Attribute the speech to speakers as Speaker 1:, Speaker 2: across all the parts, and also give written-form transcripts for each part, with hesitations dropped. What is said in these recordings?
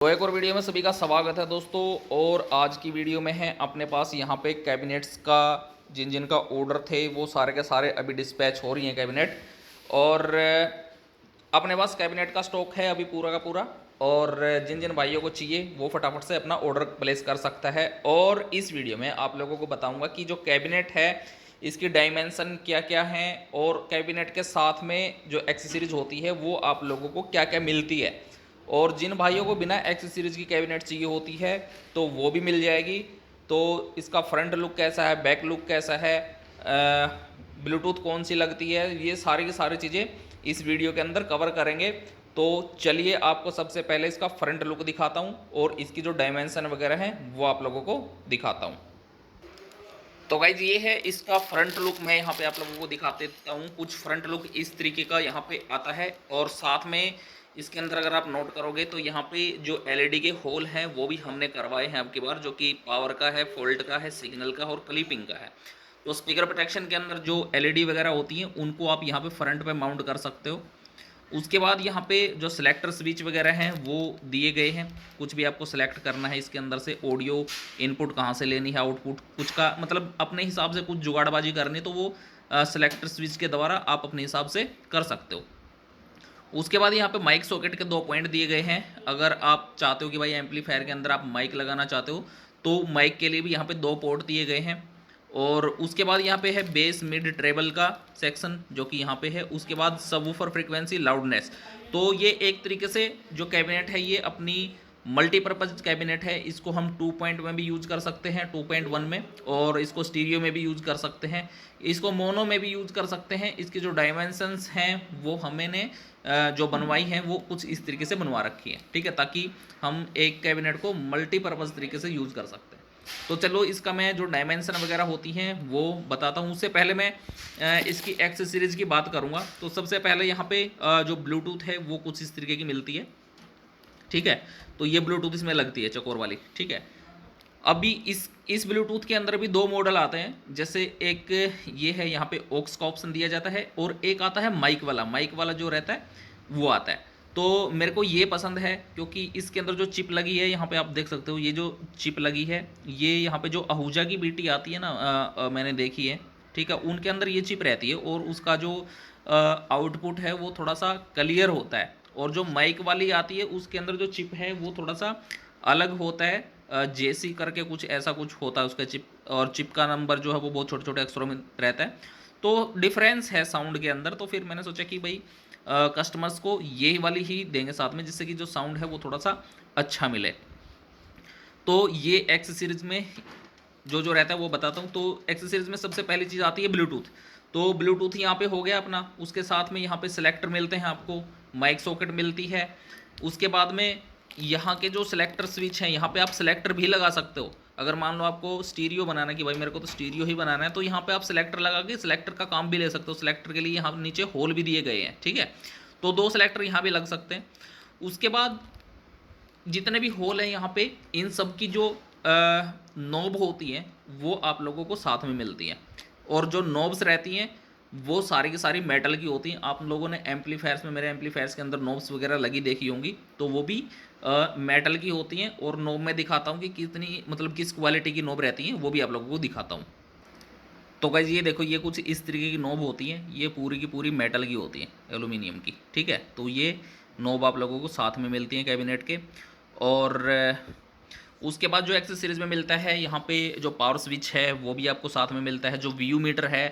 Speaker 1: तो एक और वीडियो में सभी का स्वागत है दोस्तों। और आज की वीडियो में है अपने पास यहाँ पे कैबिनेट्स का जिन जिन का ऑर्डर थे वो सारे के सारे अभी डिस्पैच हो रही हैं कैबिनेट। और अपने पास कैबिनेट का स्टॉक है अभी पूरा का पूरा। और जिन जिन भाइयों को चाहिए वो फटाफट से अपना ऑर्डर प्लेस कर सकता है। और इस वीडियो में आप लोगों को बताऊंगा कि जो कैबिनेट है इसकी डायमेंशन क्या क्या हैं और कैबिनेट के साथ में जो एक्सेसरीज होती है वो आप लोगों को क्या क्या मिलती है। और जिन भाइयों को बिना एक्सेसरीज की कैबिनेट चाहिए होती है तो वो भी मिल जाएगी। तो इसका फ्रंट लुक कैसा है, बैक लुक कैसा है, ब्लूटूथ कौन सी लगती है, ये सारी की सारी चीज़ें इस वीडियो के अंदर कवर करेंगे। तो चलिए आपको सबसे पहले इसका फ्रंट लुक दिखाता हूँ और इसकी जो डायमेंशन वगैरह है वो आप लोगों को दिखाता हूँ। तो गाइज ये है इसका फ्रंट लुक। मैं यहाँ पे आप लोगों को दिखा देता हूँ। कुछ फ्रंट लुक इस तरीके का यहाँ पे आता है और साथ में इसके अंदर अगर आप नोट करोगे तो यहाँ पे जो एलईडी के होल हैं वो भी हमने करवाए हैं अब की बार, जो कि पावर का है, फोल्ट का है, सिग्नल का और क्लिपिंग का है। तो स्पीकर प्रोटेक्शन के अंदर जो एलईडी वगैरह होती हैं उनको आप यहाँ पे फ्रंट पे माउंट कर सकते हो। उसके बाद यहाँ पे जो सिलेक्टर स्विच वगैरह हैं वो दिए गए हैं। कुछ भी आपको सेलेक्ट करना है इसके अंदर से, ऑडियो इनपुट कहाँ से लेनी है, आउटपुट कुछ का मतलब अपने हिसाब से कुछ जुगाड़बाजी करनी तो वो सिलेक्टर स्विच के द्वारा आप अपने हिसाब से कर सकते हो। उसके बाद यहाँ पे माइक सॉकेट के 2 पॉइंट दिए गए हैं। अगर आप चाहते हो कि भाई एम्पलीफायर के अंदर आप माइक लगाना चाहते हो तो माइक के लिए भी यहाँ पे 2 पोर्ट दिए गए हैं। और उसके बाद यहाँ पे है बेस मिड ट्रेबल का सेक्शन जो कि यहाँ पे है। उसके बाद सबवूफर फ्रीक्वेंसी लाउडनेस। तो ये एक तरीके से जो कैबिनेट है ये अपनी मल्टीपर्पज़ कैबिनेट है। इसको हम 2 पॉइंट में भी यूज़ कर सकते हैं, 2.1 में, और इसको स्टीरियो में भी यूज़ कर सकते हैं, इसको मोनो में भी यूज़ कर सकते हैं। इसकी जो डायमेंशंस हैं वो हमने जो बनवाई हैं वो कुछ इस तरीके से बनवा रखी है, ठीक है, ताकि हम एक कैबिनेट को मल्टीपर्पज़ तरीके से यूज़ कर सकते हैं। तो चलो इसका मैं जो डायमेंशन वगैरह होती हैं वो बताता हूँ। उससे पहले मैं इसकी एक्सेसरीज की बात करूँगा। तो सबसे पहले यहाँ पे जो ब्लूटूथ है वो कुछ इस तरीके की मिलती है, ठीक है। तो ये ब्लूटूथ इसमें लगती है चकोर वाली, ठीक है। अभी इस ब्लूटूथ के अंदर भी 2 मॉडल आते हैं। जैसे एक ये है, यहाँ पे ऑक्स का ऑप्शन दिया जाता है, और एक आता है माइक वाला जो रहता है वो आता है। तो मेरे को ये पसंद है क्योंकि इसके अंदर जो चिप लगी है यहाँ पे आप देख सकते हो, ये जो चिप लगी है ये यहाँ पे जो आहूजा की बीटी आती है ना, मैंने देखी है, ठीक है, उनके अंदर ये चिप रहती है और उसका जो आउटपुट है वो थोड़ा सा क्लियर होता है। और जो माइक वाली आती है उसके अंदर जो चिप है वो थोड़ा सा अलग होता है, जेसी करके कुछ ऐसा कुछ होता है उसका चिप, और चिप का नंबर जो है वो बहुत छोटे छोटे अक्षरों में रहता है। तो डिफरेंस है साउंड के अंदर। तो फिर मैंने सोचा कि भाई कस्टमर्स को ये वाली ही देंगे साथ में, जिससे कि जो साउंड है वो थोड़ा सा अच्छा मिले। तो ये एक्सेसरीज में जो जो रहता है वो बताता हूँ। तो एक्सेसरीज में सबसे पहली चीज़ आती है ब्लूटूथ। तो ब्लूटूथ यहाँ पे हो गया अपना। उसके साथ में यहाँ पे सिलेक्टर मिलते हैं आपको, माइक सॉकेट मिलती है। उसके बाद में यहाँ के जो सिलेक्टर स्विच हैं यहाँ पे आप सिलेक्टर भी लगा सकते हो। अगर मान लो आपको स्टीरियो बनाना है कि भाई मेरे को तो स्टीरियो ही बनाना है, तो यहाँ पे आप सिलेक्टर लगा के सिलेक्टर का काम भी ले सकते हो। सिलेक्टर के लिए यहाँ नीचे होल भी दिए गए हैं, ठीक है। तो 2 सिलेक्टर यहाँ भी लग सकते हैं। उसके बाद जितने भी होल हैं यहाँ पे, इन सब की जो नॉब होती हैं वो आप लोगों को साथ में मिलती हैं। और जो नॉब्स रहती हैं वो सारी की सारी मेटल की होती हैं। आप लोगों ने एम्पलीफायर्स में, मेरे एम्पलीफायर्स के अंदर नॉब्स वगैरह लगी देखी होंगी, तो वो भी मेटल की होती हैं। और नॉब में दिखाता हूँ कि कितनी मतलब किस क्वालिटी की नॉब रहती हैं, वो भी आप लोगों को दिखाता हूँ। तो गाइज ये देखो, ये कुछ इस तरीके की नॉब होती हैं। ये पूरी की पूरी मेटल की होती हैं, एलुमिनियम की, ठीक है। तो ये नॉब आप लोगों को साथ में मिलती हैं कैबिनेट के। और उसके बाद जो एक्सेसरीज में मिलता है यहाँ पे जो पावर स्विच है वो भी आपको साथ में मिलता है। जो व्यू मीटर है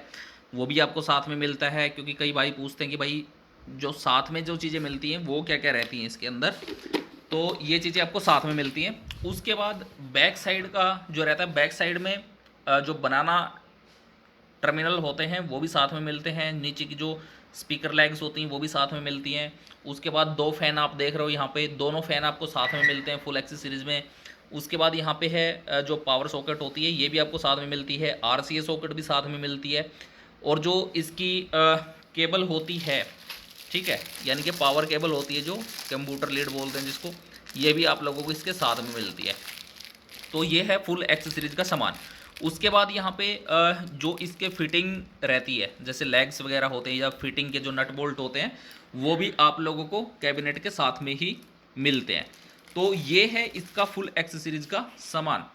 Speaker 1: वो भी आपको साथ में मिलता है, क्योंकि कई भाई पूछते हैं कि भाई जो साथ में जो चीज़ें मिलती हैं वो क्या क्या रहती हैं इसके अंदर। तो ये चीज़ें आपको साथ में मिलती हैं। उसके बाद बैक साइड का जो रहता है, बैक साइड में जो बनाना टर्मिनल होते हैं वो भी साथ में मिलते हैं। नीचे की जो स्पीकर लेग्स होती हैं वो भी साथ में मिलती हैं। उसके बाद 2 फैन आप देख रहे हो यहाँ पे, दोनों फैन आपको साथ में मिलते हैं फुल एक्सेसरीज में। उसके बाद यहाँ पे है जो पावर सॉकेट होती है ये भी आपको साथ में मिलती है। आरसीए सॉकेट भी साथ में मिलती है। और जो इसकी केबल होती है, ठीक है, यानी कि पावर केबल होती है जो कंप्यूटर लीड बोलते हैं जिसको, ये भी आप लोगों को इसके साथ में मिलती है। तो ये है फुल एक्सेसरीज का सामान। उसके बाद यहाँ पे जो इसके फिटिंग रहती है, जैसे लेग्स वगैरह होते हैं या फिटिंग के जो नट बोल्ट होते हैं, वो भी आप लोगों को कैबिनेट के साथ में ही मिलते हैं। तो ये है इसका फुल एक्सेसरीज का सामान।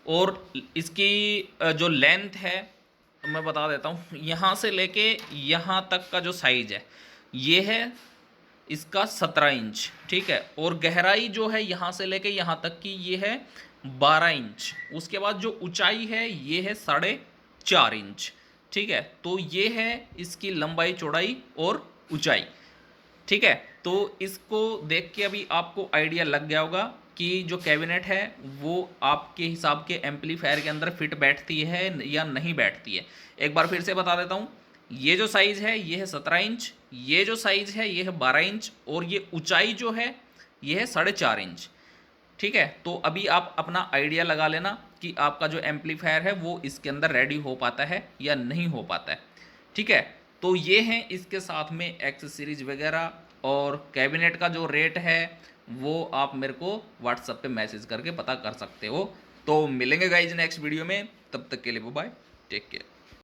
Speaker 1: और इसकी जो लेंथ है मैं बता देता हूँ, यहाँ से लेके यहाँ तक का जो साइज है ये है इसका 17 इंच, ठीक है। और गहराई जो है यहाँ से लेके यहाँ तक की ये है 12 इंच। उसके बाद जो ऊंचाई है ये है 4.5 इंच, ठीक है। तो ये है इसकी लंबाई, चौड़ाई और ऊंचाई, ठीक है। तो इसको देख के अभी आपको आइडिया लग गया होगा कि जो कैबिनेट है वो आपके हिसाब के एम्पलीफायर के अंदर फिट बैठती है या नहीं बैठती है। एक बार फिर से बता देता हूँ, ये जो साइज़ है ये है 17 इंच, ये जो साइज़ है ये है 12 इंच, और ये ऊंचाई जो है ये है 4.5 इंच, ठीक है। तो अभी आप अपना आइडिया लगा लेना कि आपका जो एम्पलीफायर है वो इसके अंदर रेडी हो पाता है या नहीं हो पाता है, ठीक है। तो ये हैं इसके साथ में एक्सेसरीज वगैरह, और कैबिनेट का जो रेट है वो आप मेरे को व्हाट्सएप पे मैसेज करके पता कर सकते हो। तो मिलेंगे गाइज नेक्स्ट वीडियो में, तब तक के लिए बाय, टेक केयर।